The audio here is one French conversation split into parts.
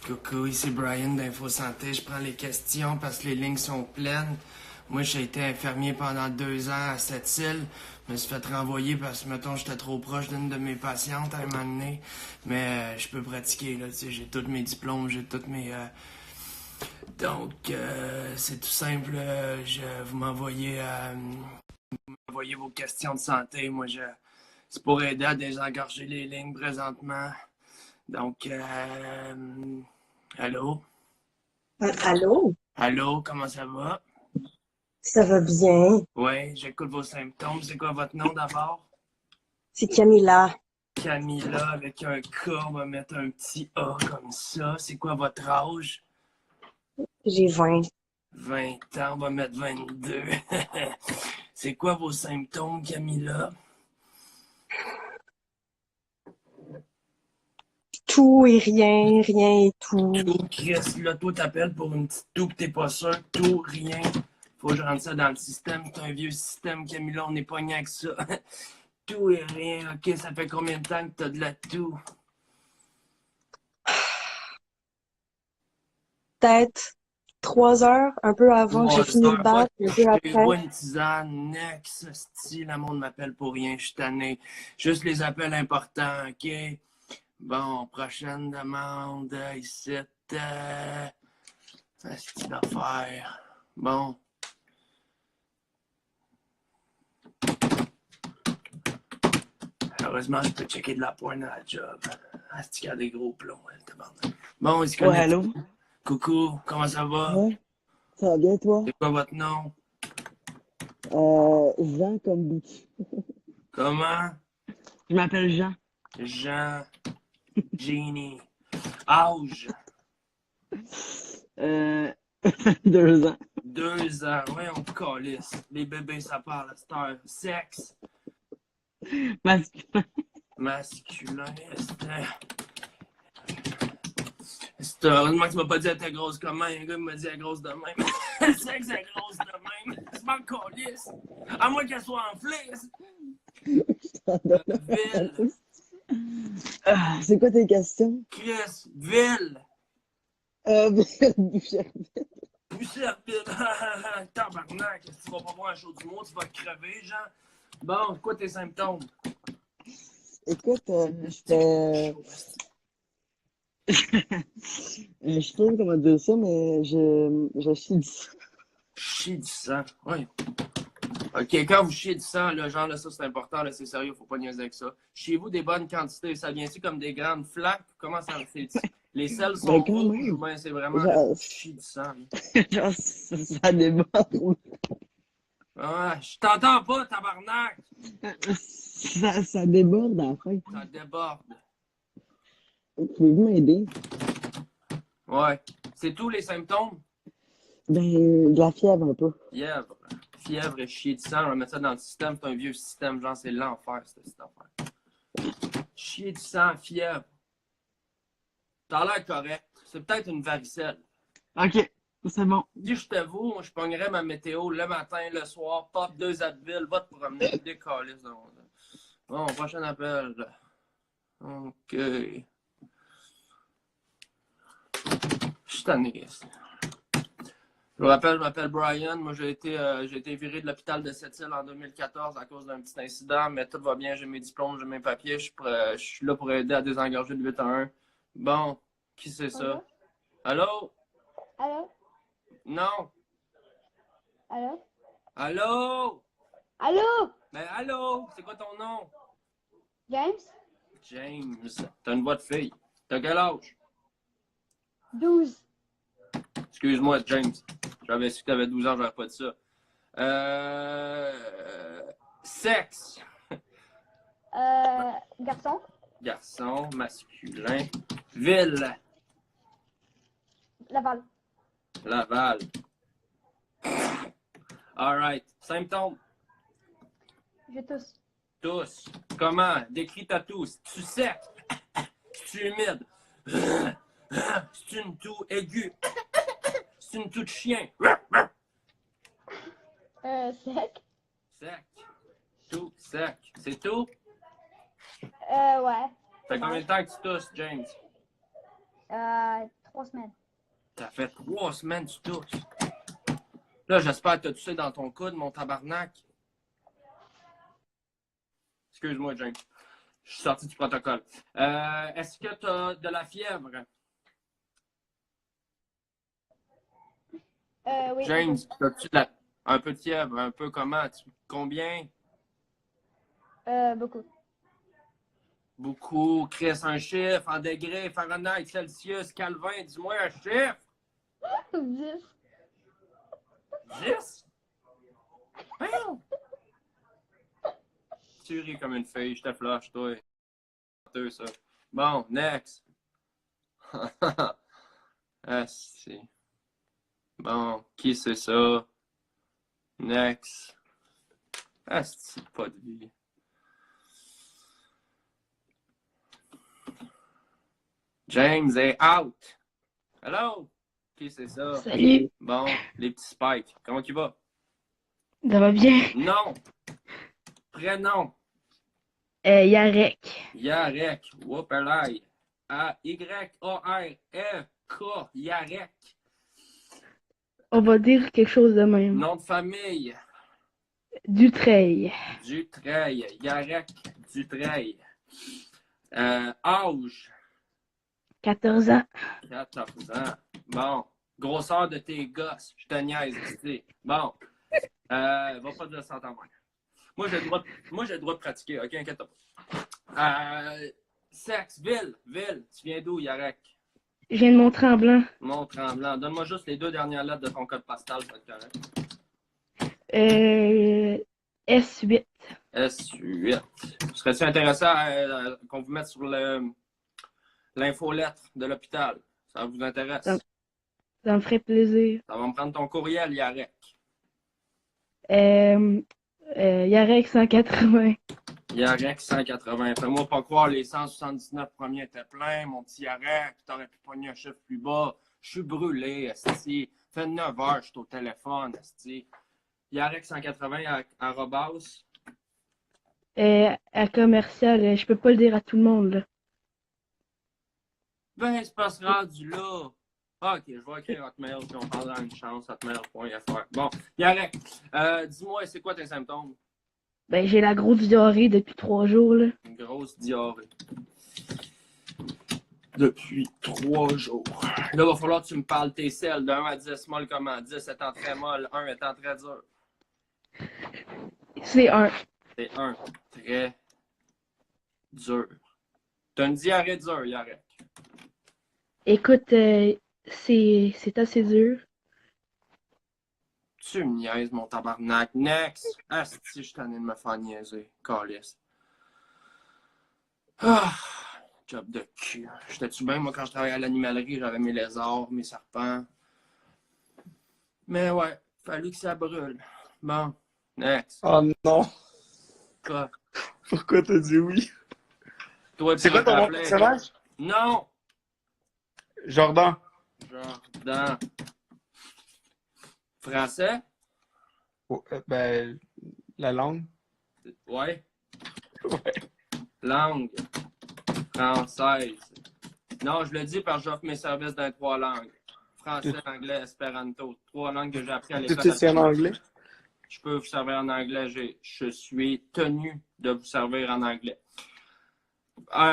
Coucou, ici Brian d'Info Santé. Je prends les questions parce que les lignes sont pleines. Moi, j'ai été infirmier pendant 2 ans à Sept-Îles. Je me suis fait renvoyer parce que, mettons, j'étais trop proche d'une de mes patientes à un moment donné. Mais je peux pratiquer, là, tu sais, j'ai tous mes diplômes, j'ai tous mes... Donc, c'est tout simple. Vous m'envoyez vos questions de santé. Moi, c'est pour aider à désengorger les lignes présentement. Donc, allô? Allô? Allô, comment ça va? Ça va bien? Oui, j'écoute vos symptômes. C'est quoi votre nom d'abord? C'est Camilla. Camilla avec un K, on va mettre un petit A comme ça. C'est quoi votre âge? J'ai 20. 20 ans, on va mettre 22. C'est quoi vos symptômes, Camilla? Tout et rien, rien et tout. Tout, Chris, là, toi, t'appelles pour une petite toux que t'es pas sûr. Tout, rien. Faut que je rentre ça dans le système. C'est un vieux système, Camilla, on est pogné avec ça. Tout et rien. OK, ça fait combien de temps que t'as de la toux? Peut-être 3 heures, un peu avant que j'ai 3 fini le heures. Va bac, te un peu coucher. après. Bois une tisane. Next, style, le monde m'appelle pour rien. Je suis tanné. Juste les appels importants, OK? Bon, prochaine demande. Ici, c'est d'affaires. Bon. Heureusement, je peux checker de la pointe dans la job. Ah, c'est qu'il y a des gros plombs, elle, tabarnak. Bon, il se Ouais, connaît. allô? Coucou, comment ça va? Ouais, ça va bien, toi? C'est quoi votre nom? Jean comme bout. Comment? Je m'appelle Jean. Jean. Genie. Âge. Euh, 2 ans. 2 ans. Ouais, on te calisse. Les bébés, ça parle à cette heure. Sexe. Masculin. Masculin. Heureusement que tu m'as pas dit elle était grosse comme même. Un gars m'a dit elle est grosse de même. Sexe, elle est grosse de même. C'est pas le calisse. À moins qu'elle soit enflée. Ville. Ah, c'est quoi tes questions? Chris. Ville. Boucherville. Boucherville. Tabarnak. Tu vas pas voir un show du monde, tu vas crever, genre. Bon, quoi tes symptômes? Écoute, je sais pas comment dire ça, mais je chie du sang. Chier du sang. Oui. OK, quand vous chiez du sang, là, genre, là, ça, c'est important, là, c'est sérieux, faut pas niaiser avec ça. Chiez-vous des bonnes quantités. Ça vient-tu comme des grandes flaques? Comment ça fait? Les selles sont Ben, quand rouges ou même. bien c'est vraiment le Genre, chier du sang? Là? genre ça déborde. Ah, je t'entends pas, tabarnak! Ça déborde à la fin. Ça déborde. Pouvez-vous m'aider? Ouais. C'est tous les symptômes? Ben, de la fièvre un peu. Fièvre. Fièvre et chier du sang, on va mettre ça dans le système. C'est un vieux système, genre, c'est l'enfer, cette affaire. Chier du sang, fièvre. Ça a l'air correct. C'est peut-être une varicelle. OK, c'est bon. Si je t'avoue, moi, je pognerais ma météo le matin, le soir, pop 2 Advil, va te promener, décalisse. Bon, prochain appel. OK. Je suis tanné. Je vous rappelle, je m'appelle Brian. Moi, j'ai été viré de l'hôpital de Sept-Îles en 2014 à cause d'un petit incident, mais tout va bien. J'ai mes diplômes, j'ai mes papiers. Je suis là pour aider à désengorger le 811. Bon, qui c'est ça? Allô? Allô? Non? Allô? Allô? Allô? Ben, allô? C'est quoi ton nom? James? James. T'as une voix de fille. T'as quel âge? 12. Excuse-moi, James. J'avais su que t'avais 12 ans, j'aurais pas dit ça. Sexe. Garçon? Garçon, masculin. Ville. Laval. Laval. Alright. Symptômes. Je tousse. Tous. Comment? Décris ta tousse. Tu sec. Tu humide. C'est une toux aiguë. C'est une toux de chien. Sec. Sec. Tout sec. C'est tout? Ouais. Fait combien de temps que tu tousses, James? 3 semaines. Ça fait 3 semaines que tu tousses. Là, j'espère que tu as toussé dans ton coude, mon tabarnak. Excuse-moi, James. Je suis sorti du protocole. Est-ce que tu as de la fièvre? Oui. James, as-tu un peu de fièvre? Un peu comment? Combien? Beaucoup. Beaucoup. Chris, un chiffre en degrés, Fahrenheit, Celsius, Kelvin, dis-moi un chiffre. 10. 10? Voyons. Tu ris comme une fille, je te flush, toi. Ça. Bon, next. Ah, si. Bon, qui c'est ça? Next. Ah, c'est pas de vie. James est out. Hello? Qui c'est ça? Salut, Bon, les petits spikes. Comment tu vas? ça va bien? Non. Prénom. Yarek. Yarek. Whoopalai. A-Y-A-R-E-K. Yarek. On va dire quelque chose de même. Nom de famille. Dutreil. Dutreil. Yarek Dutreil. Âge. 14 ans. 14 ans. Bon. Grosseur de tes gosses. Je te niaise, tu sais. Bon. Va pas dire ça en temps. Moi, j'ai le droit de pratiquer, ok? Inquiète pas. Sexe, ville. Tu viens d'où, Yarek? Je viens de Mont-Tremblant. Mont-Tremblant. Donne-moi juste les 2 dernières lettres de ton code postal, ça va être correct. S8. S8. Serais-tu intéressé qu'on vous mette sur l'infolettre de l'hôpital? Ça vous intéresse? Ça me ferait plaisir. Ça va me prendre ton courriel, Yarek. Yarek 180. Yarek 180. Fais-moi pas croire, les 179 premiers étaient pleins, mon petit Yarek. T'aurais pu pogner un chiffre plus bas. Je suis brûlé, esti. Fait 9 heures, je suis au téléphone, esti. Yarek 180 arrobas. À commercial, je peux pas le dire à tout le monde, là. Ben, c'est pas ce rendu là. Ah, ok, je vais écrire Hotmail, puis on parlera une chance, hotmail.fr. Bon, Yarek, dis-moi, c'est quoi tes symptômes? Ben, j'ai la grosse diarrhée depuis 3 jours, là. Une grosse diarrhée. Depuis 3 jours. Là, il va falloir que tu me parles tes selles de 1 à 10, molle comment? 10 étant très molle, 1 étant très dur. C'est un. C'est 1, très dur. T'as une diarrhée dure, Yarek. Écoute, c'est assez dur. Tu me niaises, mon tabarnak. Next. Asti, je suis tanné de me faire niaiser. Calice. Ah, job de cul. J'étais-tu bien, moi, quand je travaillais à l'animalerie, j'avais mes lézards, mes serpents. Mais ouais, fallu que ça brûle. Bon, next. Oh non! Quoi? Pourquoi t'as dit oui? Toi, C'est quoi ton nom de personnage? Non! Jordan. Jordan. Français? Oh, ben, la langue. Ouais. Ouais. Langue. Française. Non, je le dis parce que j'offre mes services dans 3 langues. Français, anglais, espéranto. 3 langues que j'ai appris à l'école. Tout est en anglais? Je peux vous servir en anglais. Je suis tenu de vous servir en anglais.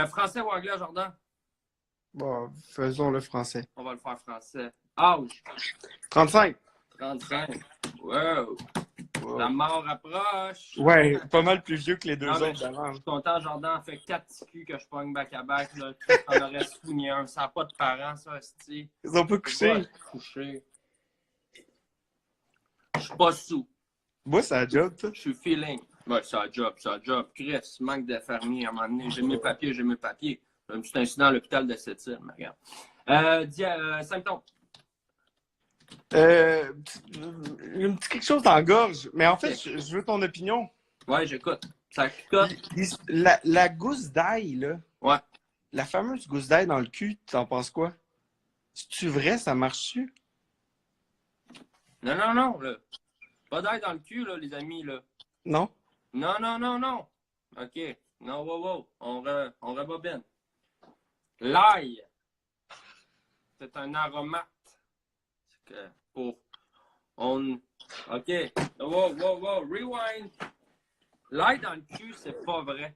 Français ou anglais, Jordan? Bon, faisons le français. On va le faire français. Âge? 35. 35. Wow. La mort approche. Ouais, pas mal plus vieux que les deux Non, mais autres d'avant. je suis content, Jordan. Fait 4 petits culs que je pogne back-à-back. Là. On aurait soigné un. Ça n'a pas de parents, ça, esti. Ils ont pas couché. Couché. Je suis pas sous. Moi, c'est un job, ça. Je suis feeling. Ouais, c'est un job. Chris, manque d'infirmier à un moment donné. J'ai mes papiers. Un petit incident à l'hôpital de cette île, mais regarde. Symptômes. Un petit quelque chose dans la gorge. Mais en fait, je veux ton opinion. Ouais, j'écoute. Ça cote. La gousse d'ail, là. Ouais. La fameuse gousse d'ail dans le cul, t'en penses quoi? C'est-tu vrai, ça marche-tu? Non, là. Pas d'ail dans le cul, là, les amis, là. Non? Non. OK. Non, wow. On rebobine. L'ail. C'est un aromate. C'est que pour... OK. Wow. Rewind. L'ail dans le cul, c'est pas vrai.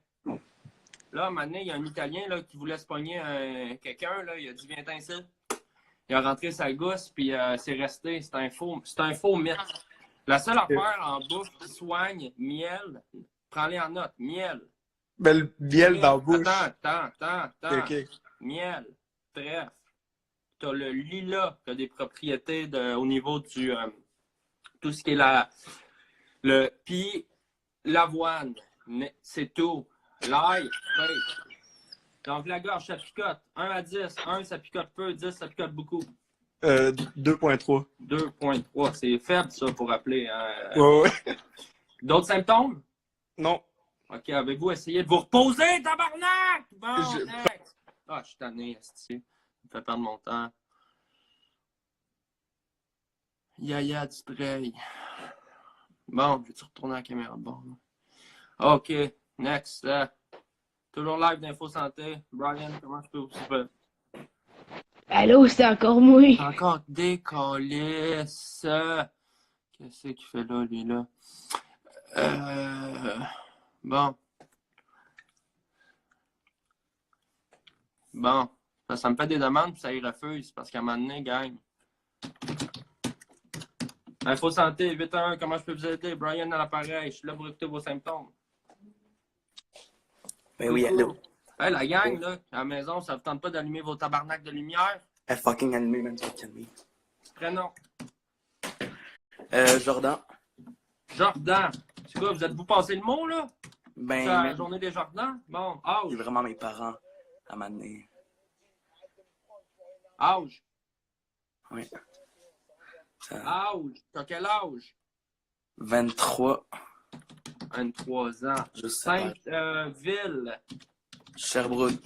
Là, à un moment donné, il y a un Italien là, qui voulait se pogner quelqu'un. Là, il a dit, viens-t'en ici. Il a rentré sa gousse, puis c'est resté. C'est un faux mythe. La seule affaire en bouffe qui soigne, miel, prends-les en note, miel. Ben, le miel dans la bouche. Attends. Ok. Miel, trèfle. T'as le lilas qui a des propriétés au niveau du... tout ce qui est puis l'avoine, c'est tout. L'ail, donc la gorge, ça picote. 1 à 10. 1, ça picote peu. 10, ça picote beaucoup. 2.3. 2.3. C'est faible, ça, pour rappeler. Ouais. D'autres symptômes? Non. OK, avez-vous essayé de vous reposer, tabarnak? Bon, Je- next. Ah, je suis tanné, esti. Ça me fait perdre mon temps. Yaya du Treil. Bon, je vais-tu retourner à la caméra? Bon. OK, next. Toujours live d'Info Santé. Brian, comment je peux vous aider? Allô, c'est encore moi. Encore décalisse. Qu'est-ce qu'il fait là, lui, là? Bon. Bon. Ça me fait des demandes, puis ça y refuse, parce qu'à un moment donné, gang. Info Santé, 8-1, comment je peux vous aider? Brian à l'appareil, je suis là pour écouter vos symptômes. Ben oui, allô. Hey, la gang, là, à la maison, ça vous tente pas d'allumer vos tabarnaks de lumière? Elle fucking allumée, même, tu vas te calmer. Prénom. Jordan. Jordan. C'est quoi, vous êtes-vous passé le mot, là? C'est Ben, la man, journée des Jordans? Bon, c'est âge. vraiment mes parents à m'amener. Âge. Oui. Ça... Âge. T'as quel âge? 23. 23 ans. Juste Sainte-Ville. Sherbrooke.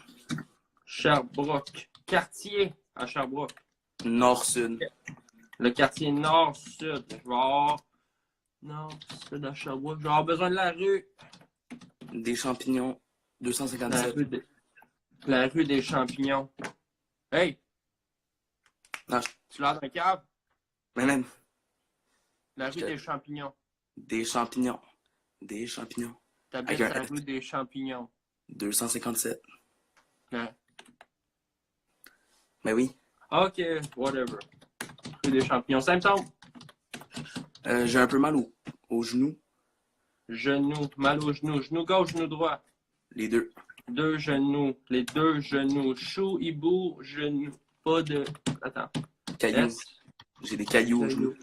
Sherbrooke. Quartier à Sherbrooke. Nord-Sud. Le quartier nord-sud. Je vais avoir... Nord-sud à Sherbrooke. Je vais avoir besoin de la rue. Des champignons. 257. La rue des champignons. Hey! Non, Tu l'as dans le cave? mais même, La rue des champignons. des champignons. Des champignons. T'habites Avec un la F. rue des champignons. 257. Ouais. Ben oui. OK, whatever. Rue des champignons. Symptômes? J'ai un peu mal au genou. Genou. Mal au genou. Genou gauche, genou droit. Les deux. Deux genoux. Les deux genoux. Chou, hibou, genou. Pas de... Attends. Cailloux. S. J'ai des cailloux au genou.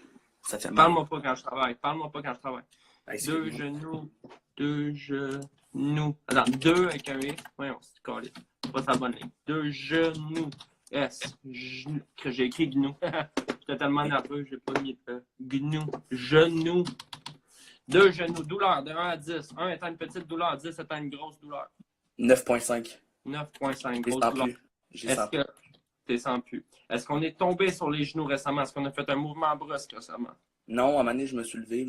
Ça fait mal. Parle-moi pas quand je travaille. Parle-moi pas quand je travaille. Hey, c'est Deux bon. genoux. Deux genoux. Attends, deux avec un S. Voyons, c'est collé. C'est pas sa bonne ligne. Deux genoux. S. Genou. Que j'ai écrit gnou. J'étais tellement nerveux, j'ai pas mis de gnou. Genou. Deux genoux. Douleur de 1 à 10. 1 étant une petite douleur, 10 étant une grosse douleur. 9.5. 9.5. Je Grosse sens douleur. plus. J'ai Est-ce sens que t'es sans plus? Est-ce qu'on est tombé sur les genoux récemment? Est-ce qu'on a fait un mouvement brusque récemment? Non, à un moment donné, je me suis levé,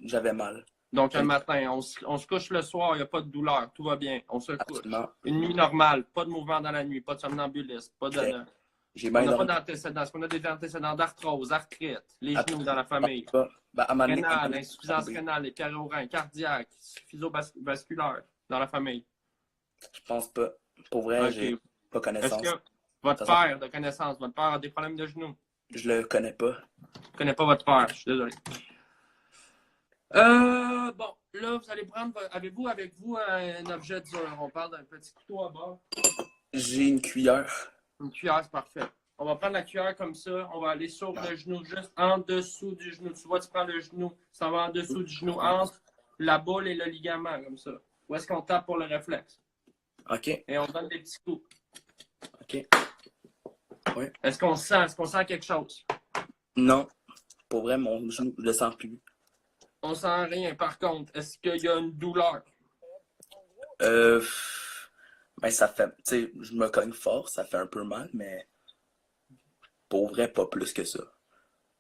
j'avais mal. Donc, un matin, on se couche le soir, il n'y a pas de douleur, tout va bien, on se couche. Absolument. Une nuit normale, pas de mouvement dans la nuit, pas de somnambuliste, pas de... Ok. J'ai On bien n'a pas dormi. d'antécédents. Est-ce qu'on a des antécédents d'arthrose, arthrite, les genoux dans la famille? Ben, à un moment donné, Rénale, insuffisance rénale, les carrés au rein, cardiaque, physio-vasculaire dans la famille. je pense pas. Pour vrai, Ok. j'ai pas Est-ce connaissance. que votre Ça père, de connaissance, votre père a des problèmes de genoux? Je le connais pas. Je connais pas votre père, je suis désolé. Bon, là, vous allez prendre... Avez-vous avec vous un objet dur? On parle d'un petit couteau à bord. J'ai une cuillère. Une cuillère, c'est parfait. On va prendre la cuillère comme ça. On va aller sur le genou, juste en dessous du genou. Tu vois, tu prends le genou, ça va en dessous du genou, entre la boule et le ligament, comme ça. Où est-ce qu'on tape pour le réflexe? OK. Et on donne des petits coups. OK. Oui. Est-ce qu'on sent quelque chose? Non. Pour vrai, mon genou, je le sens plus. On sent rien. Par contre, est-ce qu'il y a une douleur? Ben, ça fait. Tu sais, je me cogne fort, ça fait un peu mal, mais. Pour vrai, pas plus que ça.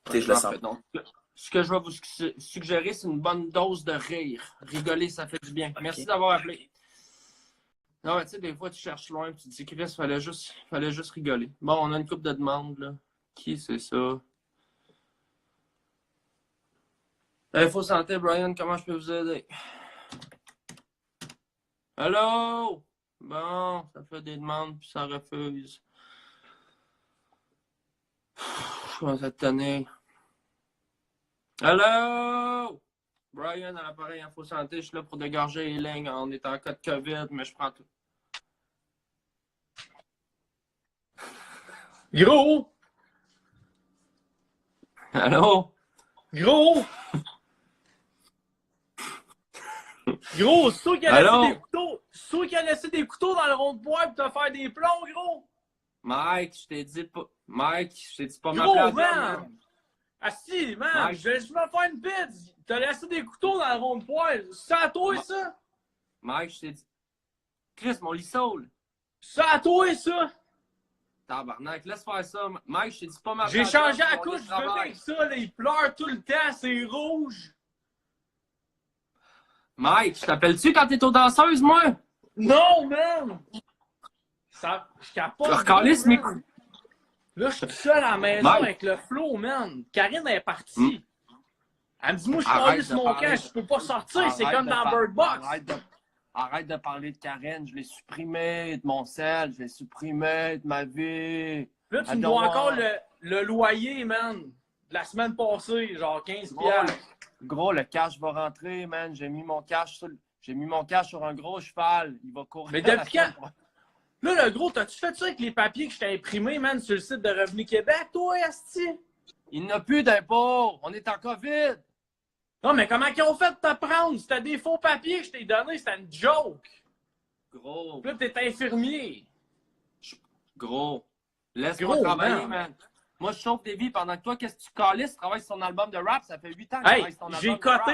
Tu sais, je le sens. Donc, ce que je vais vous suggérer, c'est une bonne dose de rire. Rigoler, ça fait du bien. Merci d'avoir appelé. Non, mais tu sais, des fois, tu cherches loin, puis tu te dis, Chris, fallait juste rigoler. Bon, on a une couple de demandes, là. Qui c'est ça? Info santé, Brian, comment je peux vous aider? Allô? Bon, ça fait des demandes, puis ça refuse. Je commence à te tenir. Allô? Brian, à l'appareil Info Santé, je suis là pour dégorger les lignes. On est en cas de COVID, mais je prends tout. Gros! Allô? Gros! Gros, c'est toi qui as Allô? laissé des couteaux! C'est toi qui as laissé des couteaux dans le rond de bois pour te faire des plombs, gros! Mike, je t'ai dit pas. Mike, je t'ai dit pas Gros, ma place. man! Ah si, man! Mike. Je vais juste me faire une pizza! T'as laissé des couteaux dans le rond de poêle! C'est à toi, ça! Mike, je t'ai dit. Chris, mon lissole. C'est à toi, ça! Tabarnak, laisse faire ça. Mike, je t'ai dit pas ma place. J'ai changé la mon couche lieu de du bébé travail. avec ça, là, il pleure tout le temps, c'est rouge! Mike, je t'appelle-tu quand t'es aux danseuses, moi? Non, man! Ça, je capote. Tu recalisses mes man. Là, je suis tout seul à la maison Mike. avec le flow, man. Karine est partie. Elle me dit, moi, je suis Arrête calisse de mon parler camp, de- je peux pas sortir, c'est Arrête comme de dans par- Bird Box. Arrête de parler de Karen. Je l'ai supprimé de mon sel. Je l'ai supprimé de ma vie. Là, tu I me don't dois encore want- le loyer, man, de la semaine passée, genre 15 Gros, piastres. Gros, le cash va rentrer, man. J'ai mis mon cash sur un gros cheval. Il va courir. Mais la depuis semaine quand? Là, le gros, t'as-tu fait ça avec les papiers que je t'ai imprimés, man, sur le site de Revenu Québec, toi, Asti? Il n'a plus d'impôts. On est en COVID. Non, mais comment ils ont fait de te prendre? C'était des faux papiers que je t'ai donnés, c'était une joke. Gros, Là, t'es infirmier. gros. Laisse-moi Gros, travailler, man. man. Moi, je chauffe des vies pendant que toi, qu'est-ce que tu calisses? Tu travailles sur ton album de rap. Ça fait 8 ans que tu Hey, travailles sur ton album j'ai de rap.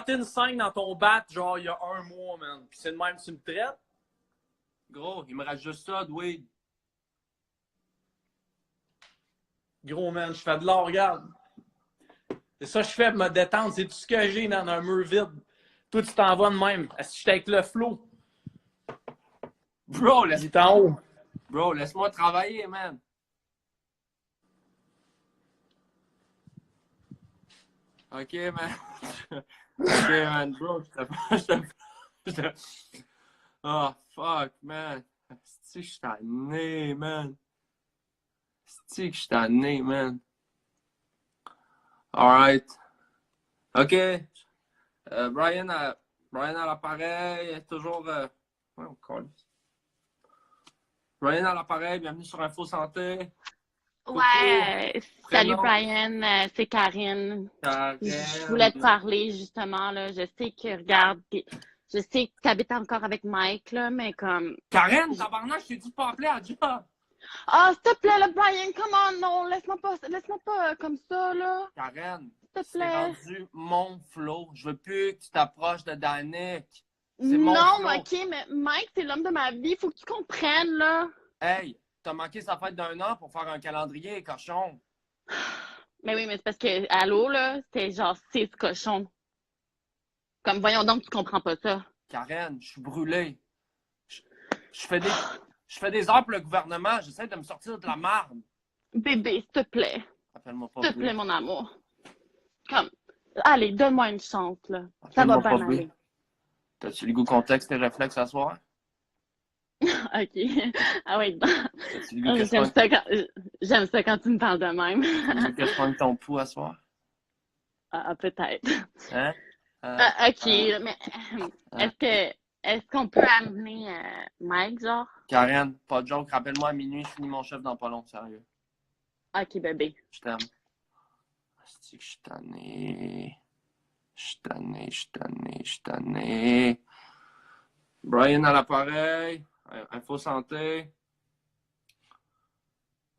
coté une 5 dans ton bat, genre, il y a un mois, man. Puis c'est de même que tu me traites. Gros, il me reste juste ça, de weed. Gros, man, je fais de l'or, regarde. C'est ça que je fais pour me détendre. C'est tout ce que j'ai dans un mur vide. Toi, tu t'en vas de même. Est-ce que je suis avec le flow? Bro, Il est en haut. Bro, laisse-moi travailler, man. OK, man. OK, man. Bro, je te... Oh, fuck, man. C'est que je suis tanné, man. C'est que je suis tanné, man. Alright. OK. Brian à l'appareil. Toujours... Ouais, on colle. Brian à l'appareil. Bienvenue sur Info Santé. Ouais, salut Prénom. Brian, c'est Karine. Karen. Je voulais te parler justement, là. Je sais que, regarde, je sais que tu habites encore avec Mike, là, mais comme. Karen, tabarnak, je t'ai dit de pas appeler à job. Ah, s'il te plaît, là, Brian, comment non? Laisse-moi pas comme ça, là. Karen, S'il te c'est plaît. rendu mon flow. Je veux plus que tu t'approches de Danick. C'est mon Non, flow. ok, mais Mike, c'est l'homme de ma vie. Faut que tu comprennes, là. Hey, t'as manqué sa fête d'1 an pour faire un calendrier, cochon. Mais oui, mais c'est parce que, allô, là, c'était genre 6 cochons. Comme, voyons donc, tu comprends pas ça. Karen, je suis brûlé. Je fais des heures pour le gouvernement. J'essaie de me sortir de la marde. Bébé, s'il te plaît. Appelle-moi pas S'il te Blé. plaît, mon amour. Comme, allez, donne-moi une chance, là. Ça va Appelle-moi bien pas Blé. aller. T'as-tu le goût qu'on texte tes réflexes à soir? OK. Ah oui, T'as-tu le goût que je j'aime prenne- j'aime ça quand tu me parles de même. t'as-tu le goût que je prenne ton pouls à soir? Peut-être. Hein? OK, mais est-ce qu'on peut amener Mike, genre? Karen, pas de joke. Rappelle-moi à minuit, je finis mon chef dans pas long, sérieux. OK, bébé. Je t'aime. C'est que je suis tanné. Je suis tanné. Brian à l'appareil. Info santé.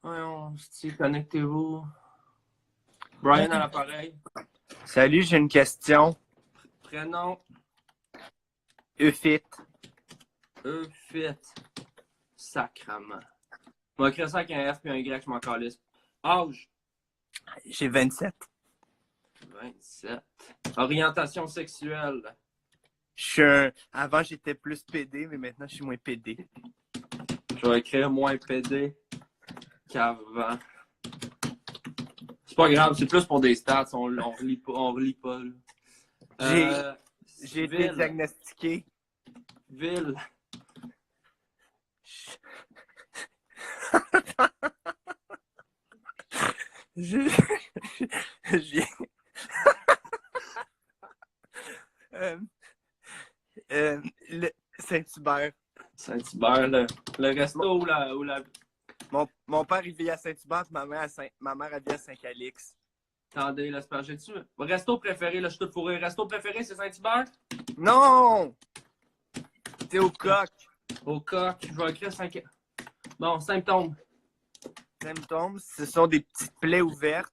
Voyons, connectez-vous. Brian à l'appareil. Salut, j'ai une question. Prénom. Eufit. Eufit. Sacrement. On va écrire ça avec un F et un Y, je m'en calisse. Âge. J'ai 27. 27. Orientation sexuelle. Avant, j'étais plus PD, mais maintenant, je suis moins PD. Je vais écrire moins PD qu'avant. C'est pas grave, c'est plus pour des stats. On relit pas. Là. J'ai été diagnostiqué. Ville. Je viens. Le Saint-Hubert. Saint-Hubert, le resto ou la... Mon père, il vit à Saint-Hubert, ma mère, elle vit à Saint-Calix. Attendez, là, j'ai-tu... Resto préféré, là, je suis tout fourré. Resto préféré, c'est Saint-Hubert? Non! C'est au Coq. Au Coq, je vais écrire 5... Bon, symptômes. Symptômes, ce sont des petites plaies ouvertes,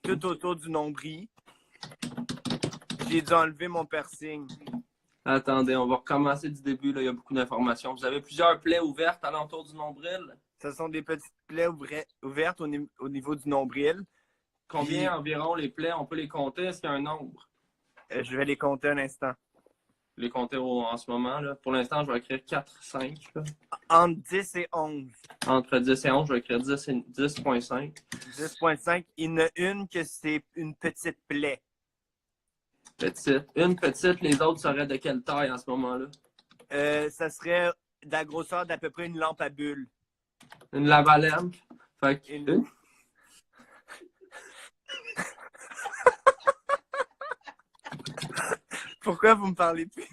tout autour du nombril. J'ai dû enlever mon piercing. Attendez, on va recommencer du début, là, il y a beaucoup d'informations. Vous avez plusieurs plaies ouvertes alentour du nombril? Ce sont des petites plaies ouvertes au niveau du nombril. Combien environ les plaies? On peut les compter? Est-ce qu'il y a un nombre? Je vais les compter un instant. Les compter en ce moment, là. Pour l'instant, je vais écrire 4, 5. Là. Entre 10 et 11. Entre 10 et 11, je vais écrire 10.5. 10.5. Il y en a une que c'est une petite plaie. Petite. Une petite, les autres seraient de quelle taille en ce moment-là? Ça serait de la grosseur d'à peu près une lampe à bulles. Une lavalampe. Fait que... Pourquoi vous me parlez plus?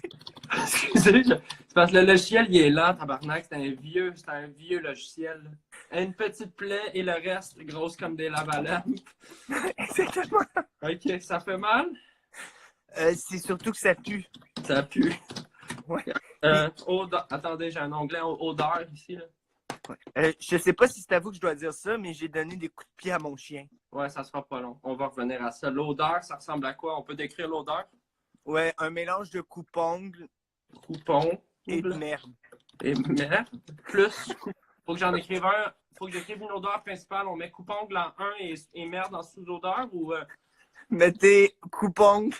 Excusez, c'est parce que le logiciel, il est lent, tabarnak. C'est un vieux logiciel. Là. Une petite plaie et le reste, grosse comme des lavalampes. Exactement. OK, ça fait mal? C'est surtout que ça pue. Ça pue. Ouais. Attendez, j'ai un onglet odeur ici. Là. Je sais pas si c'est à vous que je dois dire ça, mais j'ai donné des coups de pied à mon chien. Ouais, ça sera pas long. On va revenir à ça. L'odeur, ça ressemble à quoi? On peut décrire l'odeur? Ouais, un mélange de coupe-ongle et de merde. Et merde. Plus, faut que j'en écrive un. Faut que j'écrive une odeur principale. On met coupe-ongle en 1 et merde en sous-odeur ou... Mettez coupe-ongle.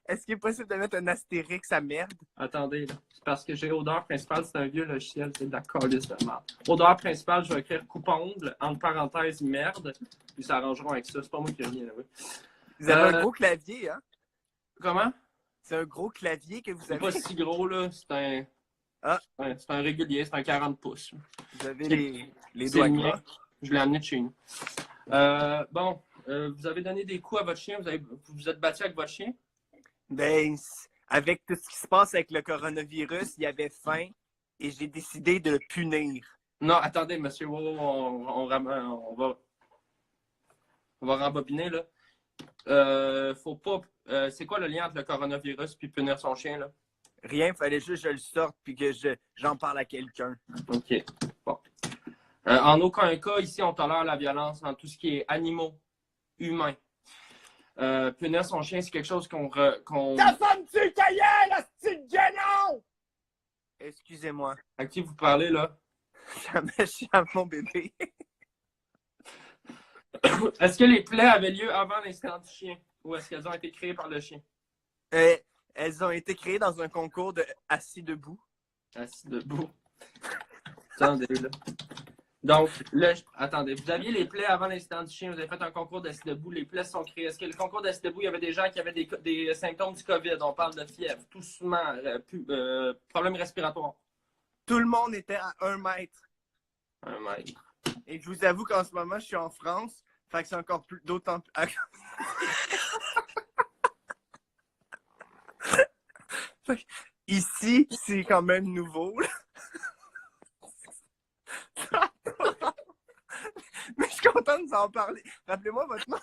Est-ce qu'il est possible de mettre un astérix à merde? Attendez, là. C'est parce que j'ai odeur principale, c'est un vieux logiciel, c'est de la calice de merde. Odeur principale, je vais écrire coupe-ongle, entre parenthèses, merde, puis ça arrangeront avec ça. C'est pas moi qui ai rien, oui. Vous avez un gros clavier, hein? Comment? C'est un gros clavier que vous C'est avez? pas si gros, là. C'est un... c'est un régulier, c'est un 40 pouces. Vous avez les doigts gras. Je l'ai amené de chez nous. Bon, vous avez donné des coups à votre chien? Vous vous êtes battu avec votre chien? Ben, avec tout ce qui se passe avec le coronavirus, il avait faim et j'ai décidé de le punir. Non, attendez, monsieur. On va rembobiner, là. Faut pas... c'est quoi le lien entre le coronavirus et punir son chien, là? Rien, il fallait juste que je le sorte puis que j'en parle à quelqu'un. OK. Bon. En aucun cas, ici, on tolère la violence dans tout ce qui est animaux, humains. Punir son chien, c'est quelque chose qu'on... Ta femme tue ta gueule, hostie de guenon! Excusez-moi. À qui vous parlez, là? Je suis à mon bébé. Est-ce que les plaies avaient lieu avant l'incident du chien? Ou est-ce qu'elles ont été créées par le chien? Elles ont été créées dans un concours de assis debout. Assis debout. Attendez, là. Donc, attendez, vous aviez les plaies avant l'incident du chien, vous avez fait un concours d'assis debout, les plaies sont créées. Est-ce que le concours d'assis debout, il y avait des gens qui avaient des symptômes du COVID? On parle de fièvre, toussement, problèmes respiratoires. Tout le monde était à 1 mètre. 1 mètre. Et je vous avoue qu'en ce moment, je suis en France, fait que c'est encore plus d'autant plus... Ici, c'est quand même nouveau. Mais je suis content de vous en parler. Rappelez-moi votre nom.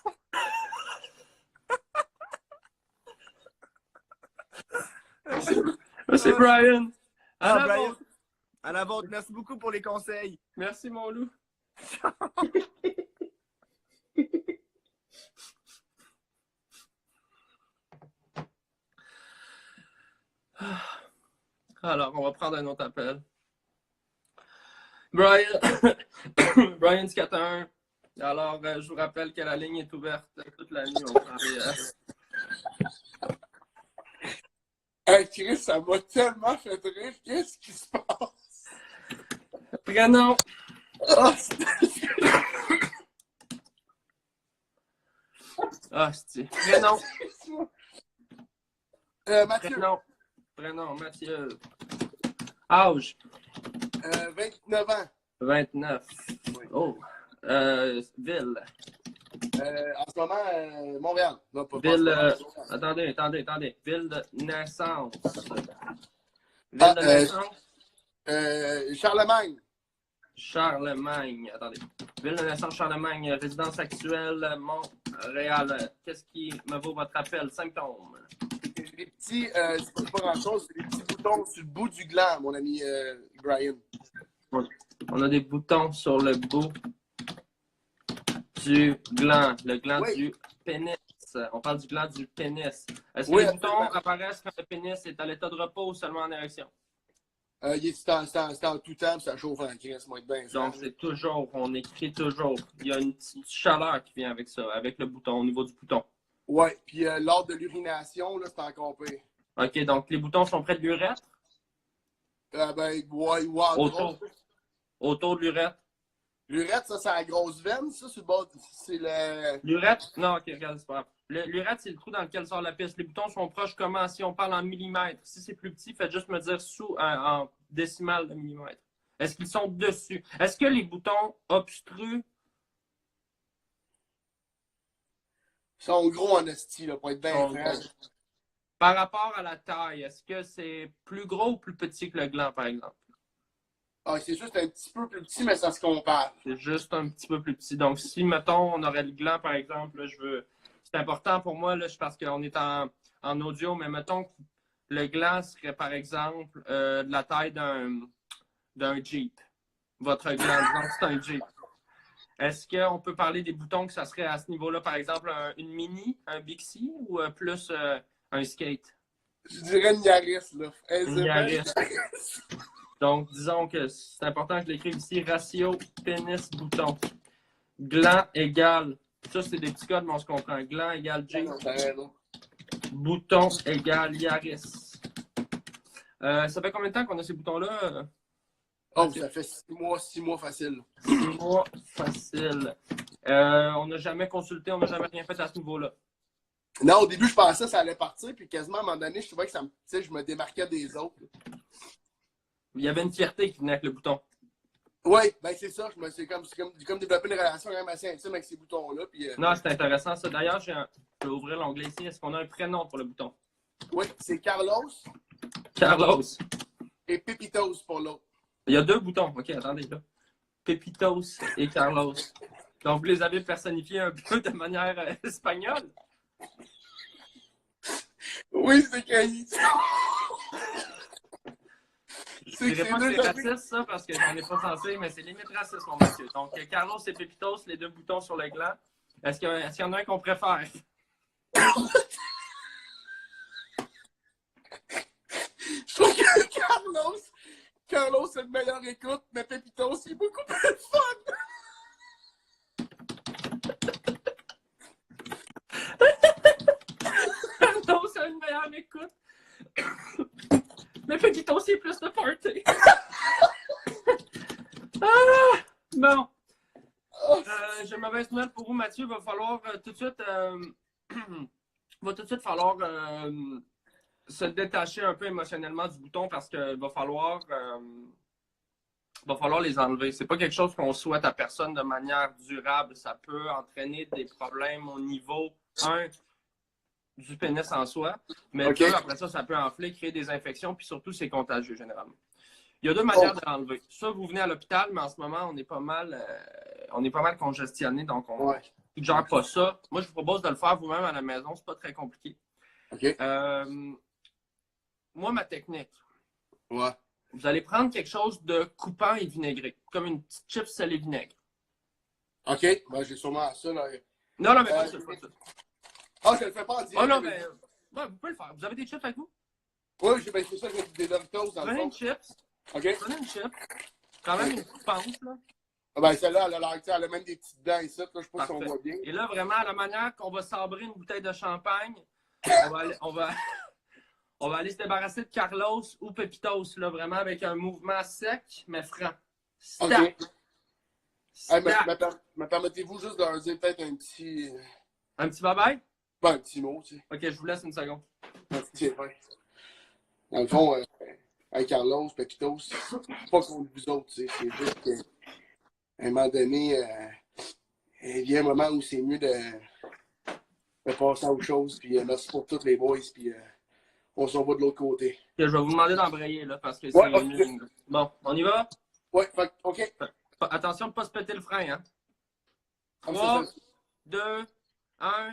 C'est Brian. Brian. À la vôtre. Merci beaucoup pour les conseils. Merci, mon loup. Alors, on va prendre un autre appel. Brian, Brian 41. Alors, je vous rappelle que la ligne est ouverte toute la nuit. On travaille, Hey, Chris, ça m'a tellement fait rire. Qu'est-ce qui se passe? Prénom. Ah, Ah, c'est. Prénom. Mathieu, Prénom, Mathieu. Âge. 29 ans. 29. Oh. Ville. En ce moment, Montréal. Non, pas Ville. pas- Attendez. Ville de naissance. Ville Ah, de naissance. Charlemagne. Charlemagne. Attendez. Ville de naissance, Charlemagne. Résidence actuelle, Montréal. Qu'est-ce qui me vaut votre appel? Symptômes. Les petits, c'est pas grand-chose, c'est des petits boutons sur le bout du gland, mon ami Brian. On a des boutons sur le bout du gland. Le gland Oui. du pénis. On parle du gland du pénis. Est-ce que Oui, les boutons absolument. apparaissent quand le pénis est à l'état de repos ou seulement en érection? C'est en tout temps, puis ça chauffe en crise, moi, bien. Donc, c'est toujours, on écrit toujours. Il y a une petite chaleur qui vient avec ça, avec le bouton, au niveau du bouton. Ouais, puis lors de l'urination, là, c'est encore pire. OK, donc les boutons sont près de l'urètre? Ouais, Autour de l'urètre? L'urètre, ça, c'est la grosse veine, ça, sur le bord, c'est le... L'urètre? Non, OK, regarde, c'est pas grave. L'urètre, c'est le trou dans lequel sort la piste. Les boutons sont proches comment? Si on parle en millimètres. Si c'est plus petit, faites juste me dire en décimales de millimètre. Est-ce qu'ils sont dessus? Est-ce que les boutons obstruent? Ils sont gros en esti, là, pour être bien Sont franc. gros. Par rapport à la taille, est-ce que c'est plus gros ou plus petit que le gland, par exemple? Ah, c'est juste un petit peu plus petit, mais ça se compare. C'est juste un petit peu plus petit. Donc, si, mettons, on aurait le gland, par exemple, là, c'est important pour moi, là, parce qu'on est en audio, mais mettons que le gland serait, par exemple, de la taille d'un Jeep. Votre gland, disons que c'est un Jeep. Est-ce qu'on peut parler des boutons que ça serait à ce niveau-là, par exemple, une Mini, un Bixi ou plus un skate? Je dirais une Yaris, là. Une Yaris. Donc, disons que c'est important que je l'écrive ici. Ratio pénis-bouton. Gland égale. Ça, c'est des petits codes, mais on se comprend. Gland égale J. Bouton égale Yaris. Ça fait combien de temps qu'on a ces boutons-là? Oh, ça fait 6 mois facile. 6 mois facile. On n'a jamais consulté, on n'a jamais rien fait à ce niveau-là. Non, au début, je pensais que ça allait partir, puis quasiment à un moment donné, je trouvais que je me démarquais des autres. Il y avait une fierté qui venait avec le bouton. Oui, ben c'est ça. C'est comme développer une relation quand même assez intime avec ces boutons-là. Puis, Non, c'est intéressant ça. D'ailleurs, je vais ouvrir l'onglet ici. Est-ce qu'on a un prénom pour le bouton? Oui, c'est Carlos Carlos. et Pepitos pour l'autre. Il y a 2 boutons. OK, attendez là. Pepitos et Carlos. Donc, vous les avez personnifiés un peu de manière espagnole? Oui, c'est Caïd. Je ne dirais pas que c'est raciste, ça, parce que j'en ai pas censé, mais c'est limite raciste, mon monsieur. Donc, Carlos et Pepitos, les 2 boutons sur le gland. Est-ce qu'il y en a un qu'on préfère? Je trouve que Carlos, c'est le meilleur écoute, mais Pepitos, il est beaucoup plus fun. Carlos, c'est une meilleure écoute. Mais Pepitos, c'est plus de party. Bon. J'ai une mauvaise nouvelle pour vous, Mathieu. Il va falloir tout de suite... va tout de suite falloir se détacher un peu émotionnellement du bouton parce qu'il va falloir les enlever. C'est pas quelque chose qu'on souhaite à personne de manière durable. Ça peut entraîner des problèmes au niveau 1 du pénis en soi, mais Okay. 2, après ça, ça peut enfler, créer des infections, puis surtout, c'est contagieux généralement. Il y a 2 manières de l'enlever. Soit vous venez à l'hôpital, mais en ce moment, on est pas mal congestionné, donc on ne gère pas ça. Moi, je vous propose de le faire vous-même à la maison, c'est pas très compliqué. OK. Moi, ma technique, Ouais. vous allez prendre quelque chose de coupant et vinaigré, comme une petite chips salé vinaigre. OK. Ben, j'ai sûrement ça, là. Non, mais pas ça, pas ça. Ah, je le fais pas en direct. Oh non, mais ouais, vous pouvez le faire. Vous avez des chips avec vous? Oui, c'est ça, j'ai des Doritos dans le Prenez fond. une chips. OK. Prenez une chips. Quand même une petite pente, là. Ah ben, celle-là, elle a même des petites dents ici, là. Je sais pas si on Parfait. voit bien. Et là, vraiment, à la manière qu'on va sabrer une bouteille de champagne, On va aller se débarrasser de Carlos ou Pepitos, là, vraiment avec un mouvement sec, mais franc. OK. Stack. Hey, Stack. me permettez-vous juste de leur dire peut-être Un petit bye-bye? ben, un petit mot, tu sais. Ok, je vous laisse une seconde. Tiens, ouais. Dans le fond, avec Carlos, Pepitos, c'est pas contre vous autres, tu sais. C'est juste qu'à un moment donné, il y a un moment où c'est mieux de passer à autre chose. Puis merci pour tous les boys. Puis on s'en va de l'autre côté. Je vais vous demander d'embrayer, là, parce que c'est Ouais, une ligne. Bon, on y va? Ouais, OK. Attention de ne pas se péter le frein, hein? Comme 3, ça. 2, 1.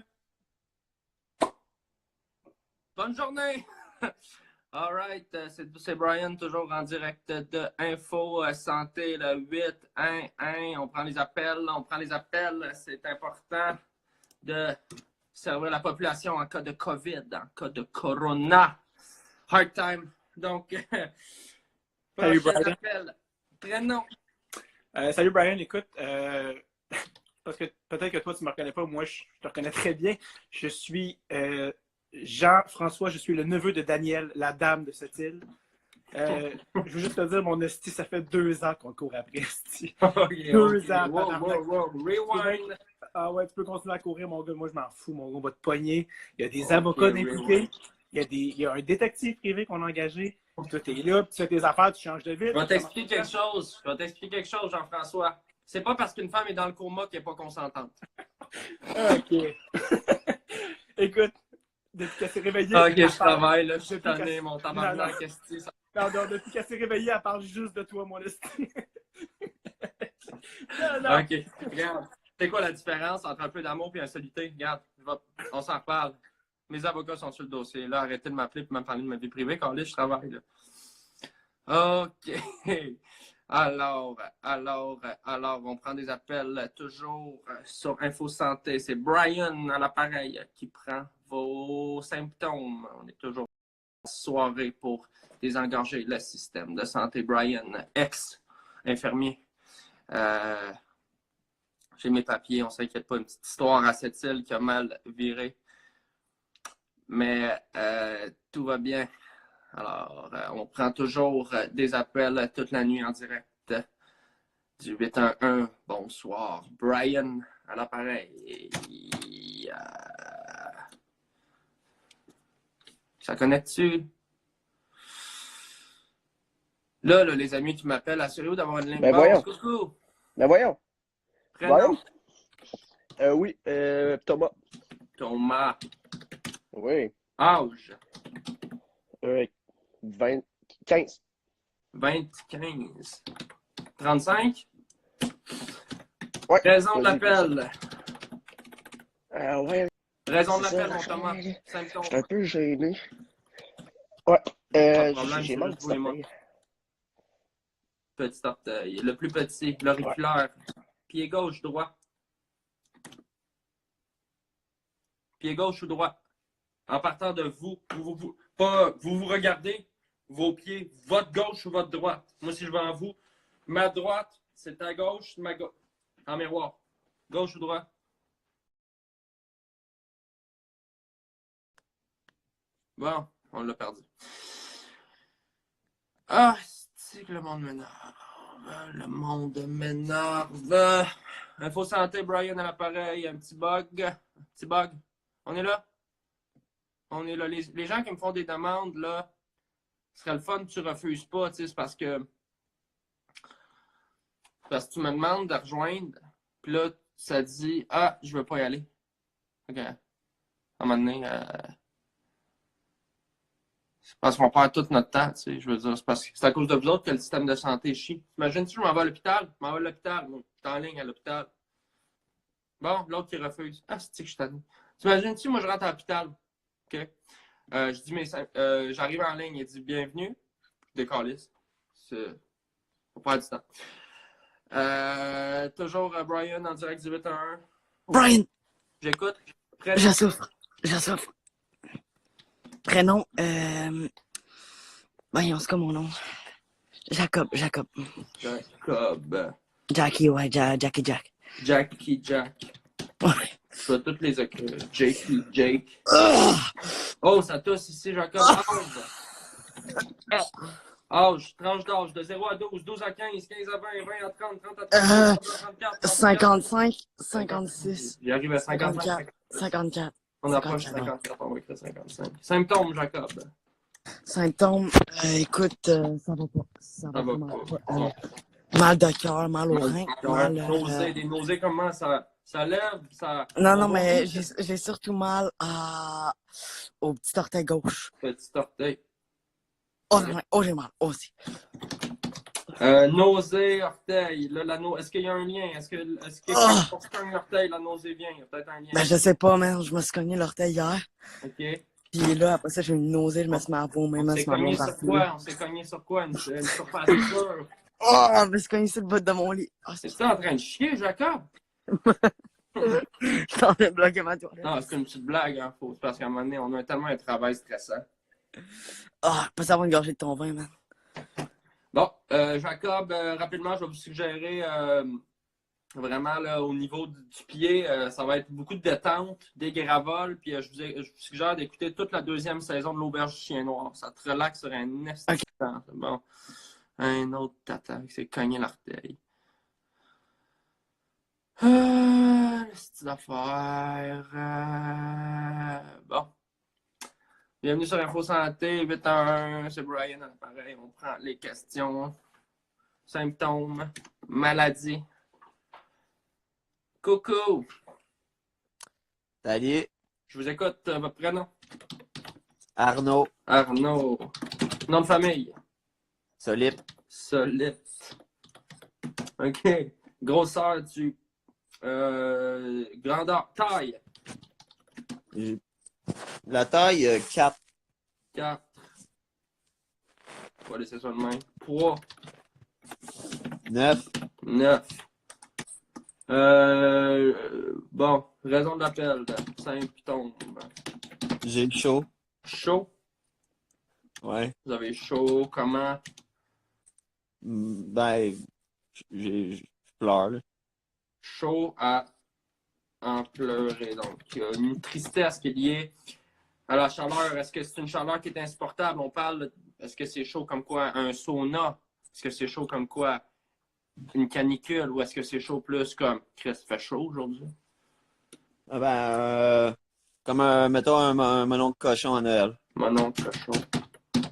Bonne journée! All right, c'est Brian, toujours en direct de Info Santé, le 811. On prend les appels. C'est important de servir la population en cas de COVID, en cas de Corona. Hard time. Donc, Salut, prochain Brian. appel. Prénom. Salut Brian, écoute, parce que peut-être que toi tu ne me reconnais pas, moi je te reconnais très bien. Je suis Jean-François, je suis le neveu de Daniel, la dame de cette île. Je veux juste te dire, mon esti, ça fait 2 ans qu'on court après esti. Okay, 2 ans, Wow, tabarnak. Rewind. Ah ouais, tu peux continuer à courir, mon gars. Moi, je m'en fous, mon gars, on va te pogner. Il y a des avocats impliqués. Il y a un détective privé qu'on a engagé. Toi, t'es là, tu fais tes affaires, tu changes de ville. Je vais t'expliquer quelque chose, Jean-François. C'est pas parce qu'une femme est dans le coma qu'elle n'est pas consentante. OK. Écoute, depuis qu'elle s'est réveillée... Ok, je parle- travaille, là. Je suis depuis qu'elle- tanné, mon Non, tabarnak. non. Qu'est-ce que c'est, ça? Non, depuis qu'elle s'est réveillée, elle parle juste de toi, mon esti. Non. Ok, regarde. C'est quoi la différence entre un peu d'amour et un solité? Regarde, on s'en reparle. Mes avocats sont sur le dossier. Là, arrêtez de m'appeler et me parler de ma vie privée. Quand là, je travaille. Là. OK. Alors, on prend des appels toujours sur Info Santé. C'est Brian à l'appareil qui prend vos symptômes. On est toujours en soirée pour désengorger le système de santé. Brian, ex-infirmier. J'ai mes papiers, on s'inquiète pas. Une petite histoire à cette île qui a mal viré. Mais tout va bien. Alors, on prend toujours des appels toute la nuit en direct du 811. Bonsoir. Brian à l'appareil. Ça connecte-tu? Là, les amis qui m'appellent, assurez-vous d'avoir une ligne Ben basse. voyons. Coucou. Ben voyons. Prénom. Oui, Thomas. Thomas. Oui. Âge. 15. 25. 35. Ouais. Raison de Vas-y, l'appel. Ouais. Raison de C'est l'appel, ça, mon Thomas. Je Symptômes. suis un peu gêné. Ouais. Pas de problème, J'ai c'est mal juste du vous et moi. orteil. Petit orteil. Le plus petit, l'auriculaire. Pied gauche, droit. Pied gauche ou droit. En partant de vous. Vous regardez vos pieds, votre gauche ou votre droite. Moi, si je vais en vous, ma droite, c'est ta gauche, ma gauche. En miroir. Gauche ou droite. Bon, on l'a perdu. Ah, c'est que le monde m'énerve. Le monde m'énerve. Info Santé, Brian à l'appareil. Un petit bug. On est là? On est là. Les gens qui me font des demandes, là, ce serait le fun que tu refuses pas, tu sais, c'est parce que tu me demandes de rejoindre, puis là, ça dit « Ah, je veux pas y aller. » OK. À un moment donné, c'est parce qu'on perd tout notre temps, tu sais, je veux dire, c'est à cause de vous autres que le système de santé chie. Imagine si je m'en vais à l'hôpital, moi, je suis en ligne à l'hôpital. Bon, l'autre qui refuse. Ah, c'est que je t'en. T'imagines si moi je rentre à l'hôpital, OK? Je dis, j'arrive en ligne, il dit bienvenue. Je décalisse. Faut pas du temps. Toujours Brian en direct du 811. Brian! J'écoute. J'en souffre. Prénom, voyons, c'est quoi mon nom? Jacob. Jackie, ouais, Jackie Jack. Jackie Jack. Ouais. Je vois toutes les Jake. Oh, ça tousse ici, Jacob. Âge, tranche d'âge de 0 à 12, 12 à 15, 15 à 20, 20 à 30, 30 à 30, 30 à 34, 55, 56, J'arrive à 55. 54, 54. On approche 54. 54, on va écrire 55. Symptômes, Jacob. Symptômes, écoute, ça va pas. Ça va va mal. pas. Mal de cœur, mal au rein, mal... Nausées, des nausées, comment ça lève? Non, mais j'ai surtout mal au petit orteil gauche. Petit orteil. Oh, j'ai mal, aussi. Nausée, orteil. Là, est-ce qu'il y a un lien? Est-ce que quand on se cogne l'orteil, la nausée vient? Il y a peut-être un lien. Ben, je sais pas, man. Je me suis cogné l'orteil hier. OK. Puis là, après ça, j'ai eu une nausée, je me suis mis à vomir, On je me s'est suis mis à cogné vomir sur partout. quoi? On s'est cogné sur quoi? Une surface dure. Oh, je me suis cogné sur le bout de mon lit. Oh, C'est ça en train de chier, Jacob? Je suis en train de bloquer ma toilette. Non, c'est une petite blague, hein. C'est parce qu'à un moment donné, on a tellement un travail stressant. Ah, je peux savoir une gorgée de ton vin, man. Bon, Jacob, rapidement, je vais vous suggérer vraiment là, au niveau du pied, ça va être beaucoup de détente, des gravoles, puis je vous suggère d'écouter toute la deuxième saison de l'Auberge du Chien Noir. Ça te relaxe sur un instant. Bon, un autre tata qui s'est cogné l'orteil. Le style d'affaires. Bon. Bienvenue sur Info Santé, 811, c'est Brian à l'appareil. On prend les questions, symptômes, maladies. Coucou! Salut! Je vous écoute, votre prénom? Arnaud. Arnaud. Nom de famille? Solide. Solide. OK. Grosseur du... grandeur, taille. La taille, 4. 4. On va laisser ça de même. Poids. 9. 9. Bon, raison de l'appel. Symptômes. J'ai chaud. Chaud? Ouais. Vous avez chaud, comment? Ben, je pleure, là. Chaud à en pleurer. Donc, il y a une tristesse qui est liée à la chaleur. Est-ce que c'est une chaleur qui est insupportable? On parle, est-ce que c'est chaud comme quoi un sauna? Est-ce que c'est chaud comme quoi une canicule? Ou est-ce que c'est chaud plus comme Chris, fait chaud aujourd'hui? Ah ben, comme, mettons, un melon de cochon à Noël. Melon de cochon.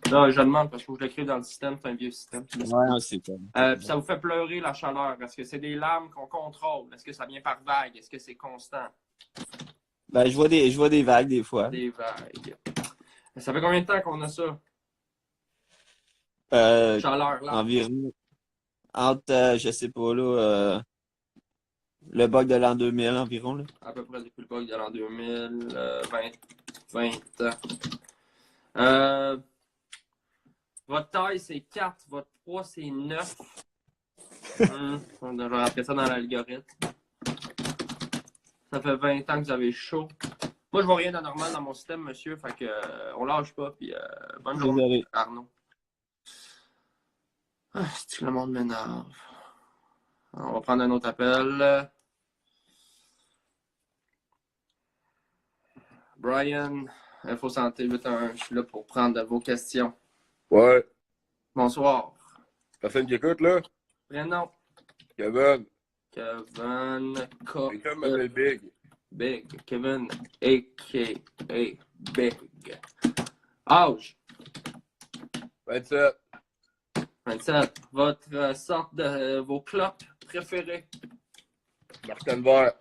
Non, je demande parce que je l'écris dans le système, c'est un vieux système. Ouais, c'est comme. Ça vous fait pleurer la chaleur? Est-ce que c'est des larmes qu'on contrôle? Est-ce que ça vient par vague? Est-ce que c'est constant? Ben, je vois des vagues des fois. Des vagues. Ça fait combien de temps qu'on a ça? Chaleur, là. Environ. Entre, je sais pas, là, le bug de l'an 2000 environ, là. À peu près depuis le bug de l'an 2000, 20 ans. Votre taille, c'est 4. Votre poids, c'est 9. On devrait rentrer ça dans l'algorithme. Ça fait 20 ans que vous avez chaud. Moi, je vois rien d'anormal dans mon système, monsieur. Fait que on lâche pas. Puis bonne journée, Arnaud. Ah, c'est que le monde m'énerve. On va prendre un autre appel. Brian, Info Santé 811, je suis là pour prendre vos questions. Ouais. Bonsoir. Personne qui écoute, là? Prénom? Kevin. Kevin. Quelqu'un m'appelle Big. Big. Kevin, a.k.a. Big. Âge? 27. 27. Votre sorte de vos clopes préférées? Martin Vert.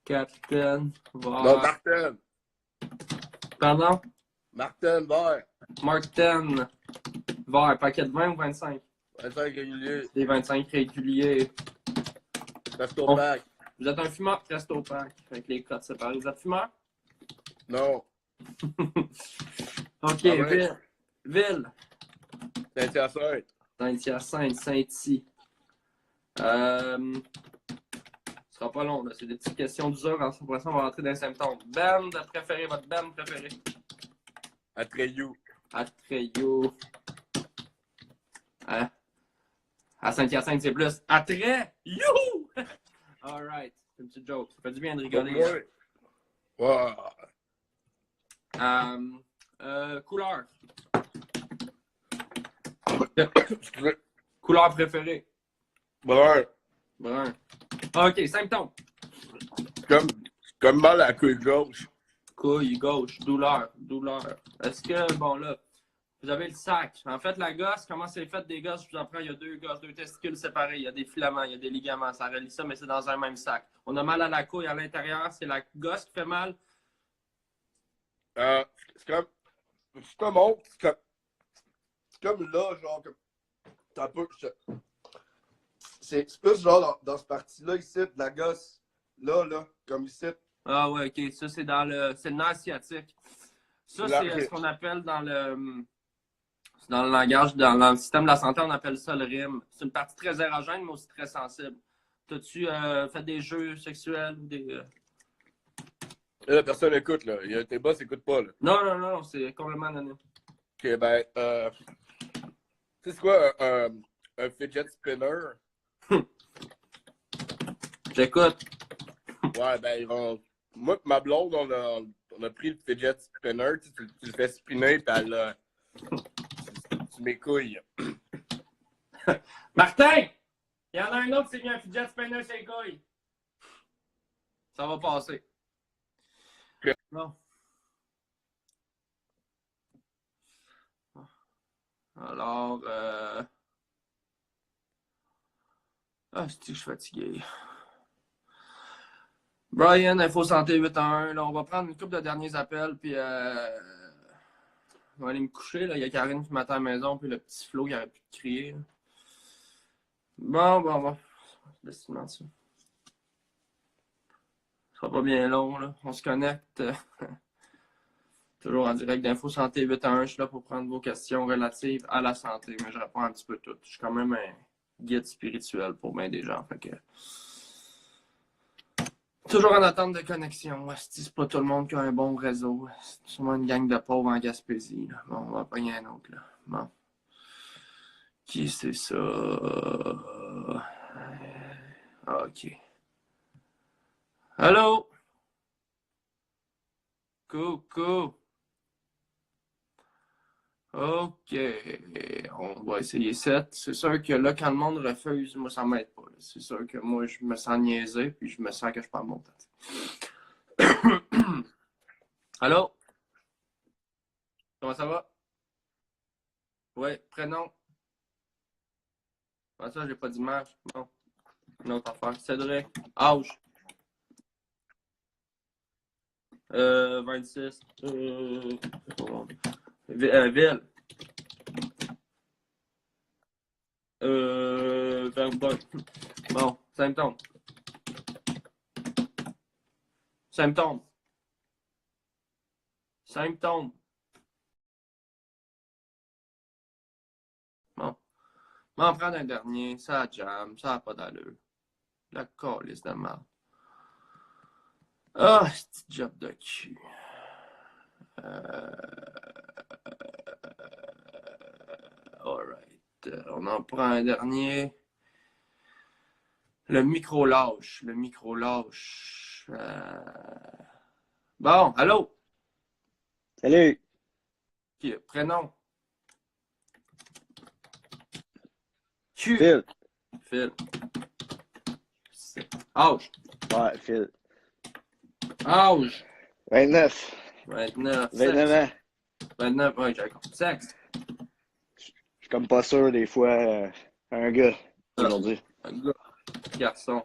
Capitaine Vert. Non, Martin. Pardon? Martin Vert. Martin Vert. Paquet de 20 ou 25? 25 réguliers. Des 25 réguliers. Resto pack. Vous êtes un fumeur resto pack avec les cotes séparées. Vous êtes fumeur? Non. OK, Ah ouais. Ville. Saint-Hyacinthe. Saint-Hyacinthe, Saint-Hy. Ce sera pas long, là. C'est des petites questions d'usure. Après ça, on va rentrer dans les symptômes. Band préféré, votre band préféré? Atreyu. Atreyu. Hein? À Saint-Hyacinthe, c'est plus Atreyu! Alright. C'est une petite joke. Ça fait du bien de rigoler. Ouais. Wow. Couleur. Couleur préférée. Brun. Brun. OK, symptômes. Comme mal à la couille gauche. Couille gauche, douleur. Est-ce que, bon là, vous avez le sac. En fait, la gosse, comment c'est fait des gosses? Je vous apprends, il y a deux gosses, deux testicules séparés. Il y a des filaments, il y a des ligaments. Ça relie ça, mais c'est dans un même sac. On a mal à la couille à l'intérieur. C'est la gosse qui fait mal. C'est comme autre. C'est comme là, genre, comme. T'as un peu. C'est plus genre dans cette partie-là, ici, de la gosse. Là, comme ici. Ah ouais, OK. Ça, c'est dans c'est le nerf sciatique. Ça, c'est ce qu'on appelle dans le langage, dans le système de la santé, on appelle ça le rime. C'est une partie très érogène, mais aussi très sensible. T'as-tu fait des jeux sexuels ou des... Là, personne écoute, là. Tes boss n'écoutent pas, là. Non, c'est complètement anonyme. OK, ben, tu sais c'est quoi un fidget spinner? J'écoute. Ouais, ben, moi et ma blonde, on a pris le fidget spinner, tu le fais spinner, puis elle tu m'écouilles. Martin! Il y en a un autre qui s'est mis un fidget spinner sur les couilles. Ça va passer. Okay. Non. Alors, c'est que je suis fatigué. Brian, Info Santé 811. Là, on va prendre une couple de derniers appels, puis je vais aller me coucher. Là. Il y a Karine qui m'attend à la maison, puis le petit Flo qui arrête plus de crier. Là. Bon. Décidément, ça. Ça sera pas bien long, là. On se connecte. Toujours en direct d'Info Santé 811. Je suis là pour prendre vos questions relatives à la santé, mais je réponds un petit peu tout. Je suis quand même un guide spirituel pour bien des gens. Fait que... Toujours en attente de connexion. C'est pas tout le monde qui a un bon réseau. C'est sûrement une gang de pauvres en Gaspésie. Là. Bon, on va pogner un autre. Là. Bon. Qui c'est ça? OK. Allô? Coucou. OK. On va essayer 7. C'est sûr que là, quand le monde refuse, moi, ça m'aide pas. C'est sûr que moi, je me sens niaisé, puis je me sens que je parle mon temps. Allô? Comment ça va? Oui, prénom? Comment ça, j'ai pas d'image? Bon. Une autre affaire. Cédric. Âge? 26. Ville. 22. Bon, symptômes. Bon. On va en prendre un dernier. Ça jam. Ça n'a pas d'allure. La calisse de merde. Ah, c'est job de cul. Alright. On en prend un dernier. Le micro-lâche. Bon, allô? Salut! Prénom? Phil. Âge? Ouais, Phil. Âge? 29. 29 ans. 29, ouais, j'ai compris. Sexe? Je suis comme pas sûr des fois. Un gars, aujourd'hui. Un gars. Garçon.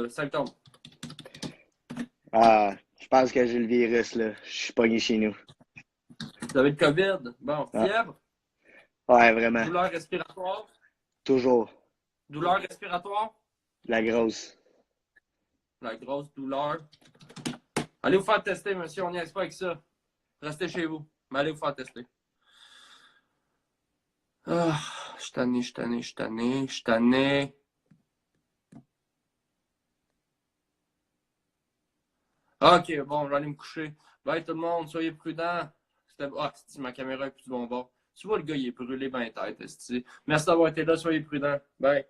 Symptômes? Je pense que j'ai le virus, là. Je suis pogné chez nous. Vous avez le COVID? Bon, fièvre? Ouais, vraiment. Douleur respiratoire? Toujours. Douleur respiratoire? La grosse. La grosse douleur. Allez vous faire tester, monsieur. On n'y est pas avec ça. Restez chez vous. Mais allez vous faire tester. Ah, je suis tanné. OK, bon, je vais aller me coucher. Bye tout le monde, soyez prudents. Ma caméra est plus du bon bord. Tu vois, le gars, il est brûlé ben tête. Merci d'avoir été là, soyez prudents. Bye.